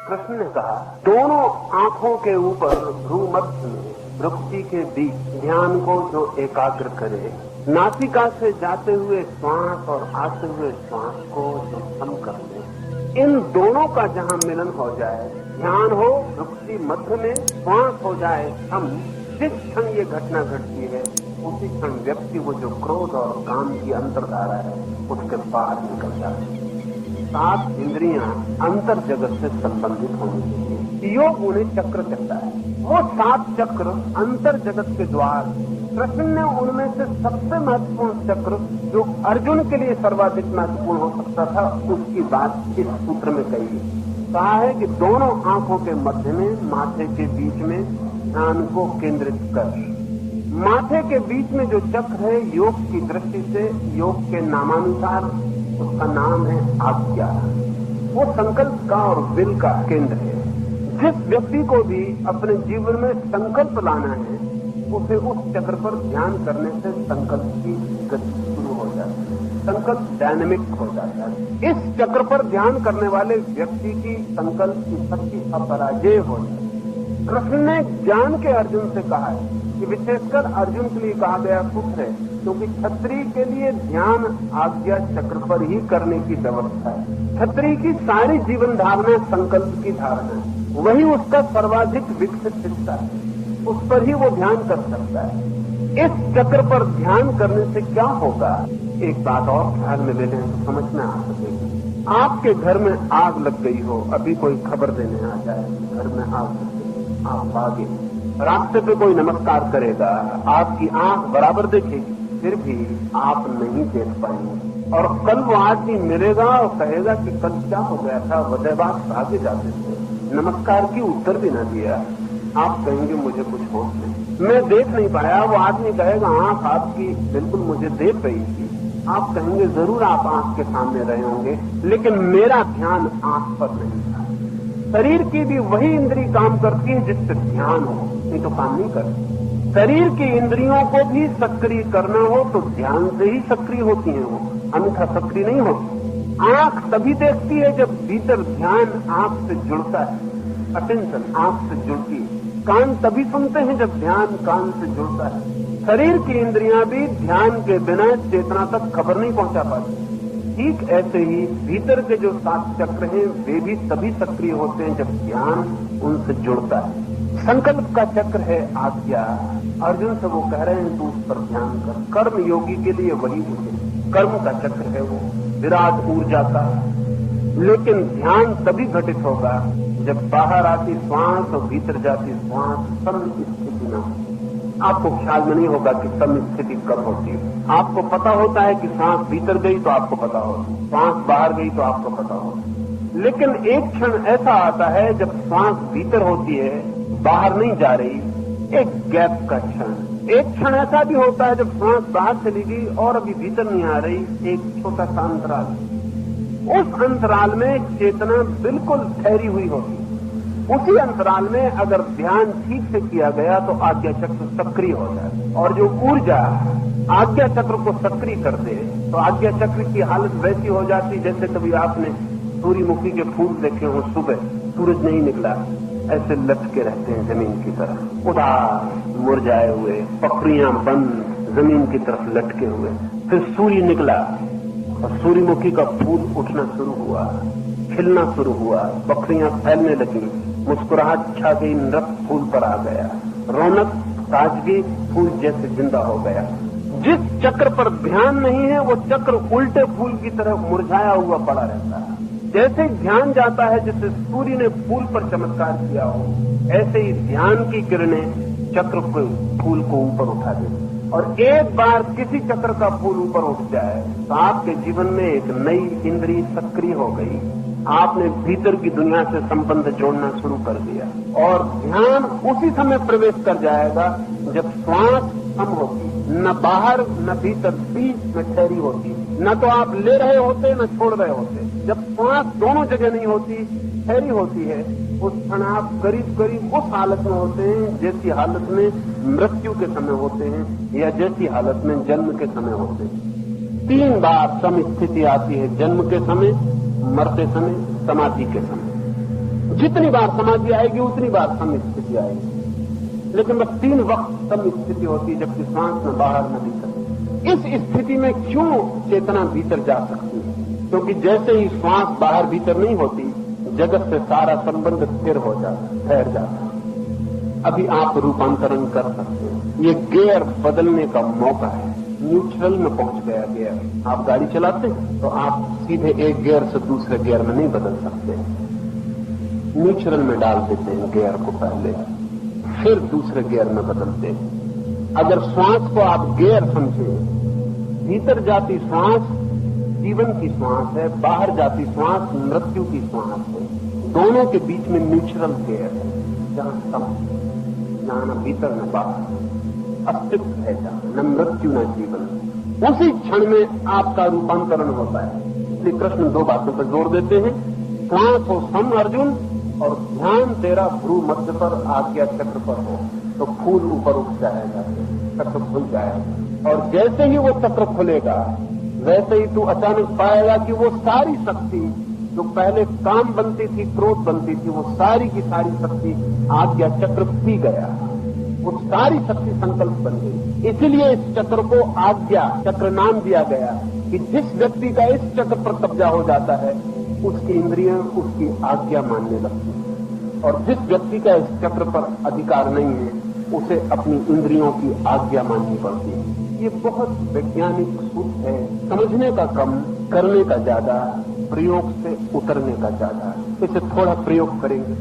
कृष्ण ने कहा, दोनों आंखों के ऊपर भ्रूमध्य में भ्रुकुटी के बीच ध्यान को जो एकाग्र करे, नासिका से जाते हुए श्वास और आते हुए श्वास को जो सम कर ले, इन दोनों का जहां मिलन हो जाए, ध्यान हो भ्रुकुटी मध्य में, श्वास हो जाए हम, जिस क्षण ये घटना घटती है उसी क्षण व्यक्ति वो जो क्रोध और काम की अंतर्धारा है उसके बाहर निकल जाता है। 7 इंद्रियां अंतर जगत से संबंधित होनी चाहिए। योग उन्हें चक्र कहता है। वो 7 चक्र अंतर जगत के द्वार। कृष्ण ने उनमें से सबसे महत्वपूर्ण चक्र जो अर्जुन के लिए सर्वाधिक महत्वपूर्ण हो सकता था, उसकी बात इस सूत्र में कही कहा है कि दोनों आंखों के मध्य में, माथे के बीच में ध्यान को केंद्रित कर। माथे के बीच में जो चक्र है, योग की दृष्टि से, योग के नामानुसार उसका नाम है आज्ञा। वो संकल्प का और विल का केंद्र है। जिस व्यक्ति को भी अपने जीवन में संकल्प लाना है, उसे उस चक्र पर ध्यान करने से संकल्प की गति शुरू हो जाती है, संकल्प डायनेमिक हो जाता है। इस चक्र पर ध्यान करने वाले व्यक्ति की संकल्प की शक्ति अपराजेय हो जाती है। कृष्ण ने ज्ञान के अर्जुन से कहा है कि विशेषकर अर्जुन के लिए कहा गया सूत्र है, क्योंकि क्षत्रिय के लिए ध्यान आज्ञा चक्र पर ही करने की व्यवस्था है। क्षत्रिय की सारी जीवन धारणा संकल्प की धारणा है, वही उसका सर्वाधिक विकसित हिस्सा है, उस पर ही वो ध्यान कर सकता है। इस चक्र पर ध्यान करने से क्या होगा, एक बात और ख्याल में ले लें तो समझ में आ सकेगी। आपके घर में आग लग गई हो, अभी कोई खबर देने आ जाए घर में आग लग गई, आप आगे रास्ते पे कोई नमस्कार करेगा, आपकी आंख बराबर देखेगी, फिर भी आप नहीं देख पाएंगे। और कल वो आदमी मिलेगा और कहेगा कि कल क्या हो गया था, वजहबात भागे जाते थे, नमस्कार की उत्तर भी न दिया। आप कहेंगे मुझे कुछ होश नहीं, मैं देख नहीं पाया। वो आदमी कहेगा आंख आपकी बिल्कुल मुझे देख रही थी। आप कहेंगे जरूर आप आंख के सामने रहे होंगे, लेकिन मेरा ध्यान आंख पर नहीं था। शरीर की भी वही इंद्री काम करती है जिससे ध्यान हो, नहीं तो काम नहीं करती। शरीर की इंद्रियों को भी सक्रिय करना हो तो ध्यान से ही सक्रिय होती है, वो अन्यथा सक्रिय नहीं होती। आंख तभी देखती है जब भीतर ध्यान आंख से जुड़ता है, अटेंशन आंख से जुड़ती है। कान तभी सुनते हैं जब ध्यान कान से जुड़ता है। शरीर की इंद्रियां भी ध्यान के बिना चेतना तक खबर नहीं पहुंचा पाती। ठीक ऐसे ही भीतर के जो 7 चक्र हैं वे भी तभी सक्रिय होते हैं जब ध्यान उनसे जुड़ता है। संकल्प का चक्र है आज्ञा। अर्जुन से वो कह रहे हैं तू उस पर ध्यान कर। कर्म योगी के लिए वही उचित कर्म का चक्र है, वो विराट ऊर्जा का। लेकिन ध्यान तभी घटित होगा जब बाहर आती श्वास और भीतर जाती श्वास सम स्थिति न हो। आपको ख्याल में नहीं होगा कि सम स्थिति कब होती है। आपको पता होता है कि सांस भीतर गई तो आपको पता हो, सांस बाहर गई तो आपको पता हो। लेकिन एक क्षण ऐसा आता है जब सांस भीतर होती है, बाहर नहीं जा रही, एक गैप का क्षण। एक क्षण ऐसा भी होता है जब सांस बाहर चली गई और अभी भीतर नहीं आ रही, एक छोटा सा अंतराल। उस अंतराल में चेतना बिल्कुल ठहरी हुई होती। उसी अंतराल में अगर ध्यान ठीक से किया गया तो आज्ञा चक्र सक्रिय हो जाए, और जो ऊर्जा आज्ञा चक्र को सक्रिय कर दे तो आज्ञा चक्र की हालत वैसी हो जाती जैसे कभी आपने सूर्यमुखी के फूल देखे हो, सुबह सूरज नहीं निकला, ऐसे लटके रहते हैं जमीन की तरफ, उदास मुरझाए हुए, पखरियां बंद जमीन की तरफ लटके हुए। फिर सूर्य निकला और सूर्यमुखी का फूल उठना शुरू हुआ, खिलना शुरू हुआ, पखरियां फैलने लगी, मुस्कुराहट छा गई, नृत्य फूल पर आ गया, रौनक ताजगी, फूल जैसे जिंदा हो गया। जिस चक्र पर ध्यान नहीं है वो चक्र उल्टे फूल की तरह मुरझाया हुआ पड़ा रहता है। जैसे ध्यान जाता है, जैसे सूर्य ने फूल पर चमत्कार किया हो, ऐसे ही ध्यान की किरणें चक्र को फूल को ऊपर उठा देती। और एक बार किसी चक्र का फूल ऊपर उठ जाए तो आपके जीवन में एक नई इंद्रिय सक्रिय हो गई। आपने भीतर की दुनिया से संबंध जोड़ना शुरू कर दिया और ध्यान उसी समय प्रवेश कर जाएगा जब श्वास कम होती, न बाहर न भीतर, बीच में ठहरी होती। न तो आप ले रहे होते न छोड़ रहे होते। जब श्वास दोनों जगह नहीं होती, ठहरी होती है, उस क्षण आप करीब करीब उस हालत में होते हैं जैसी हालत में मृत्यु के समय होते हैं या जैसी हालत में जन्म के समय होते हैं। 3 बार सम स्थिति आती है, जन्म के समय, मरते समय, समाधि के समय। जितनी बार समाधि आएगी उतनी बार सम स्थिति आएगी, लेकिन बस 3 वक्त सम स्थिति होती है, जबकि श्वास न बाहर न भीतर। इस स्थिति में क्यों चेतना भीतर जा सकती है? क्योंकि जैसे ही श्वास बाहर भीतर नहीं होती, जगत से सारा संबंध स्थिर हो जाता, ठहर जाता। अभी आप रूपांतरण कर सकते हैं। ये गियर बदलने का मौका है। न्यूट्रल में पहुंच गया गियर। आप गाड़ी चलाते हैं तो आप सीधे एक गियर से दूसरे गियर में नहीं बदल सकते, न्यूट्रल में डाल देते हैं गियर को पहले, फिर दूसरे गियर में बदलते हैं। अगर श्वास को आप गियर समझे, भीतर जाती श्वास जीवन की श्वास है, बाहर जाती श्वास मृत्यु की श्वास है। दोनों के बीच में न्यूट्रल गियर है, जहां सम, जहां न भीतर न बाहर, अस्तित्व है, जहां न मृत्यु न जीवन। उसी क्षण में आपका रूपांतरण होता है। इसलिए कृष्ण 2 बातों पर जोर देते हैं, श्वास हो सम अर्जुन, और ध्यान तेरा भ्रू मध्य पर आज्ञा चक्र पर हो, तो फूल ऊपर उठ जाएगा, चक्र खुल जाएगा। और जैसे ही वो चक्र खुलेगा, वैसे ही तू अचानक पाएगा कि वो सारी शक्ति जो पहले काम बनती थी, क्रोध बनती थी, वो सारी की सारी शक्ति आज्ञा चक्र पी गया। वो सारी शक्ति संकल्प बन गई। इसीलिए इस चक्र को आज्ञा चक्र नाम दिया गया कि जिस व्यक्ति का इस चक्र पर कब्जा हो जाता है, उसकी इंद्रियां उसकी आज्ञा मानने लगती है, और जिस व्यक्ति का इस चक्र पर अधिकार नहीं है, उसे अपनी इंद्रियों की आज्ञा माननी पड़ती है। ये बहुत वैज्ञानिक सूत्र है, समझने का कम, करने का ज्यादा, प्रयोग से उतरने का ज्यादा। इसे थोड़ा प्रयोग करेंगे